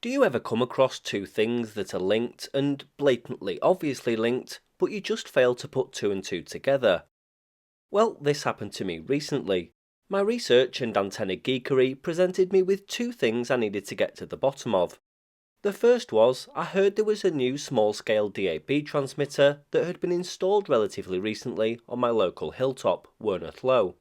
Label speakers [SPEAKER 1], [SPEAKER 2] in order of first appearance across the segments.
[SPEAKER 1] Do you ever come across two things that are linked and blatantly obviously linked, but you just fail to put two and two together? Well, this happened to me recently. My research and antenna geekery presented me with two things I needed to get to the bottom of. The first was, I heard there was a new small-scale DAB transmitter that had been installed relatively recently on my local hilltop, Wornath Low.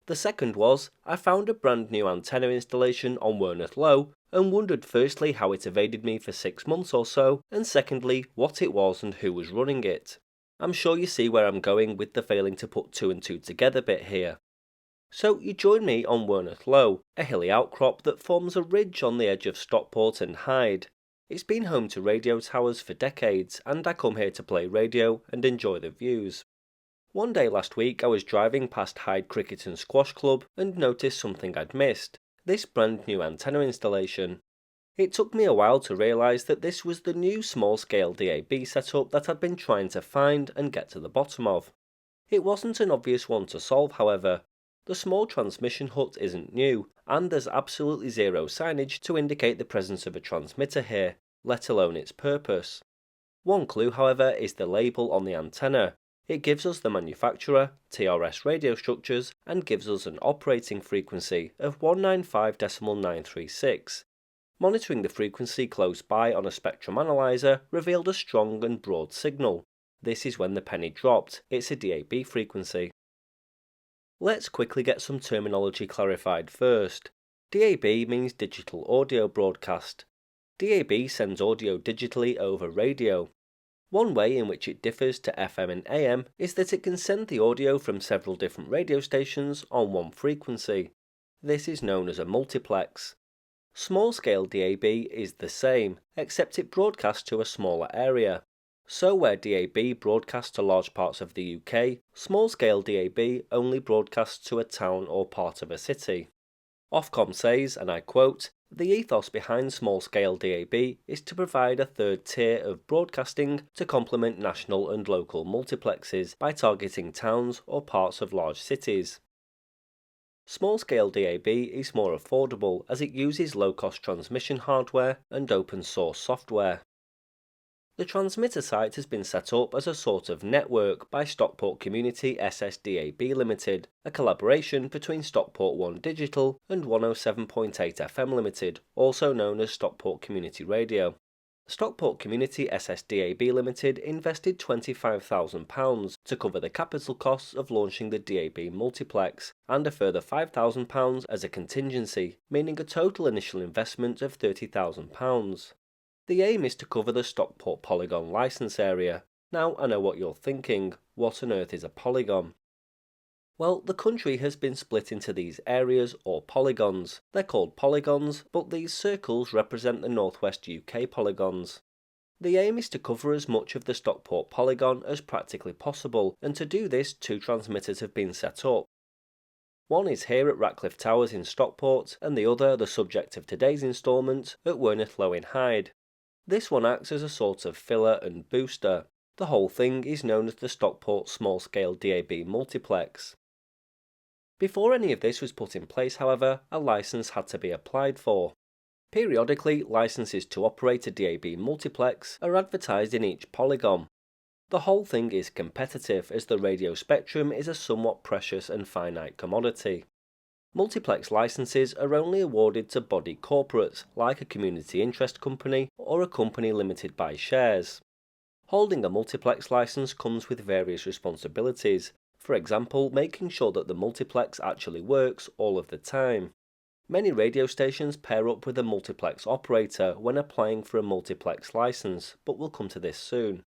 [SPEAKER 1] The second was, I found a brand new antenna installation on Wornath Low and wondered firstly how it evaded me for 6 months or so, and secondly what it was and who was running it. I'm sure you see where I'm going with the failing to put two and two together bit here. So you join me on Wornath Low, a hilly outcrop that forms a ridge on the edge of Stockport and Hyde. It's been home to radio towers for decades, and I come here to play radio and enjoy the views. One day last week I was driving past Hyde Cricket and Squash Club and noticed something I'd missed, this brand new antenna installation. It took me a while to realise that this was the new small-scale DAB setup that I'd been trying to find and get to the bottom of. It wasn't an obvious one to solve, however. The small transmission hut isn't new, and there's absolutely zero signage to indicate the presence of a transmitter here, let alone its purpose. One clue, however, is the label on the antenna. It gives us the manufacturer, TRS radio structures, and gives us an operating frequency of 195.936. Monitoring the frequency close by on a spectrum analyzer revealed a strong and broad signal. This is when the penny dropped, it's a DAB frequency. Let's quickly get some terminology clarified first. DAB means digital audio broadcast. DAB sends audio digitally over radio. One way in which it differs to FM and AM is that it can send the audio from several different radio stations on one frequency. This is known as a multiplex. Small-scale DAB is the same, except it broadcasts to a smaller area. So where DAB broadcasts to large parts of the UK, small-scale DAB only broadcasts to a town or part of a city. Ofcom says, and I quote, "The ethos behind small-scale DAB is to provide a third tier of broadcasting to complement national and local multiplexes by targeting towns or parts of large cities." Small-scale DAB is more affordable as it uses low-cost transmission hardware and open-source software. The transmitter site has been set up as a sort of network by Stockport Community SSDAB Limited, a collaboration between Stockport 1 Digital and 107.8 FM Limited, also known as Stockport Community Radio. Stockport Community SSDAB Limited invested £25,000 to cover the capital costs of launching the DAB Multiplex, and a further £5,000 as a contingency, meaning a total initial investment of £30,000. The aim is to cover the Stockport Polygon licence area. Now I know what you're thinking, what on earth is a polygon? Well, the country has been split into these areas or polygons. They're called polygons, but these circles represent the northwest UK polygons. The aim is to cover as much of the Stockport polygon as practically possible, and to do this, two transmitters have been set up. One is here at Ratcliffe Towers in Stockport, and the other, the subject of today's instalment, at Wornath Low in Hyde. This one acts as a sort of filler and booster. The whole thing is known as the Stockport Small-Scale DAB Multiplex. Before any of this was put in place, however, a licence had to be applied for. Periodically, licences to operate a DAB multiplex are advertised in each polygon. The whole thing is competitive as the radio spectrum is a somewhat precious and finite commodity. Multiplex licences are only awarded to body corporates like a community interest company or a company limited by shares. Holding a multiplex licence comes with various responsibilities, for example making sure that the multiplex actually works all of the time. Many radio stations pair up with a multiplex operator when applying for a multiplex licence, but we'll come to this soon.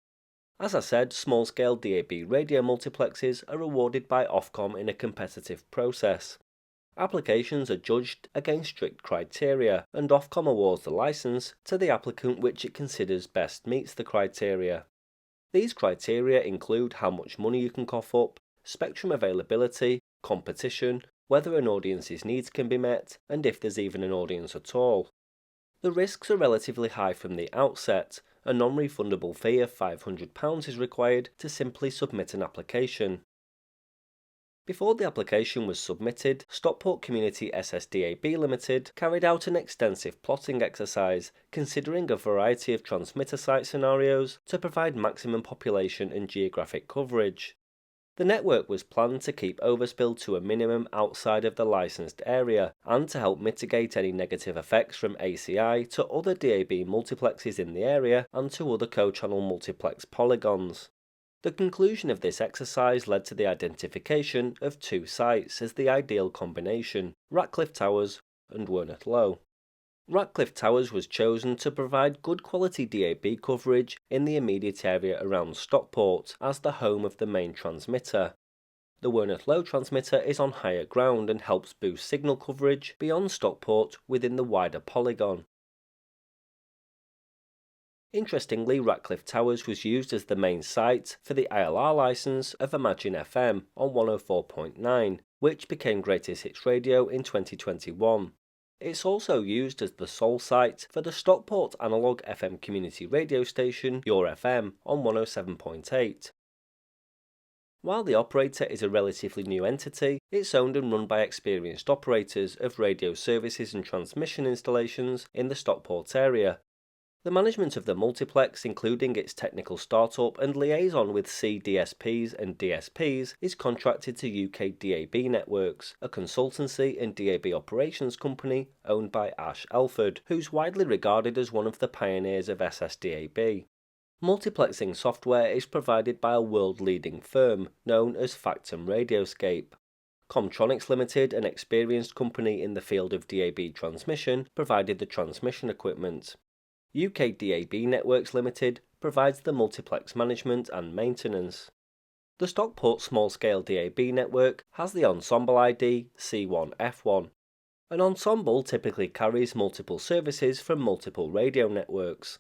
[SPEAKER 1] As I said, small-scale DAB radio multiplexes are awarded by Ofcom in a competitive process. Applications are judged against strict criteria, and Ofcom awards the licence to the applicant which it considers best meets the criteria. These criteria include how much money you can cough up, spectrum availability, competition, whether an audience's needs can be met, and if there's even an audience at all. The risks are relatively high from the outset. A non-refundable fee of £500 is required to simply submit an application. Before the application was submitted, Stockport Community SSDAB Limited carried out an extensive plotting exercise, considering a variety of transmitter site scenarios to provide maximum population and geographic coverage. The network was planned to keep overspill to a minimum outside of the licensed area and to help mitigate any negative effects from ACI to other DAB multiplexes in the area and to other co-channel multiplex polygons. The conclusion of this exercise led to the identification of two sites as the ideal combination, Ratcliffe Towers and Wornath Low. Ratcliffe Towers was chosen to provide good quality DAB coverage in the immediate area around Stockport as the home of the main transmitter. The Wornath Low transmitter is on higher ground and helps boost signal coverage beyond Stockport within the wider polygon. Interestingly, Ratcliffe Towers was used as the main site for the ILR licence of Imagine FM on 104.9, which became Greatest Hits Radio in 2021. It's also used as the sole site for the Stockport analogue FM community radio station Your FM on 107.8. While the operator is a relatively new entity, it's owned and run by experienced operators of radio services and transmission installations in the Stockport area. The management of the multiplex, including its technical startup and liaison with CDSPs and DSPs, is contracted to UK DAB Networks, a consultancy and DAB operations company owned by Ash Elford, who's widely regarded as one of the pioneers of SSDAB. Multiplexing software is provided by a world-leading firm known as Factum Radioscape. Comtronics Limited, an experienced company in the field of DAB transmission, provided the transmission equipment. UK DAB Networks Limited provides the multiplex management and maintenance. The Stockport small-scale DAB network has the ensemble ID C1F1. An ensemble typically carries multiple services from multiple radio networks.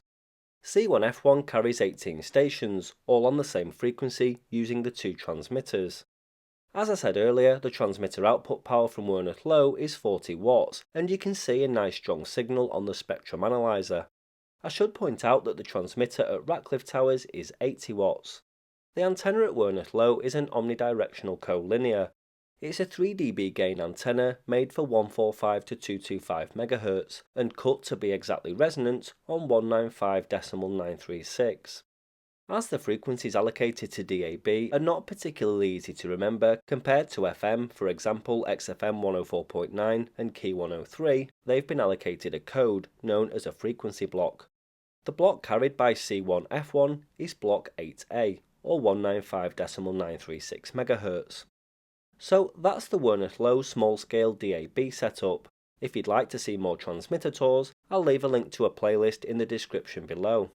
[SPEAKER 1] C1F1 carries 18 stations, all on the same frequency using the two transmitters. As I said earlier, the transmitter output power from Wornath Low is 40 watts, and you can see a nice strong signal on the spectrum analyzer. I should point out that the transmitter at Ratcliffe Towers is 80 watts. The antenna at Wornath Low is an omnidirectional collinear. It's a 3 dB gain antenna made for 145 to 225 MHz and cut to be exactly resonant on 195.936. As the frequencies allocated to DAB are not particularly easy to remember compared to FM, for example XFM 104.9 and Key 103, they've been allocated a code known as a frequency block. The block carried by C1F1 is block 8A, or 195.936 MHz. So that's the Wornath Low small-scale DAB setup. If you'd like to see more transmitter tours, I'll leave a link to a playlist in the description below.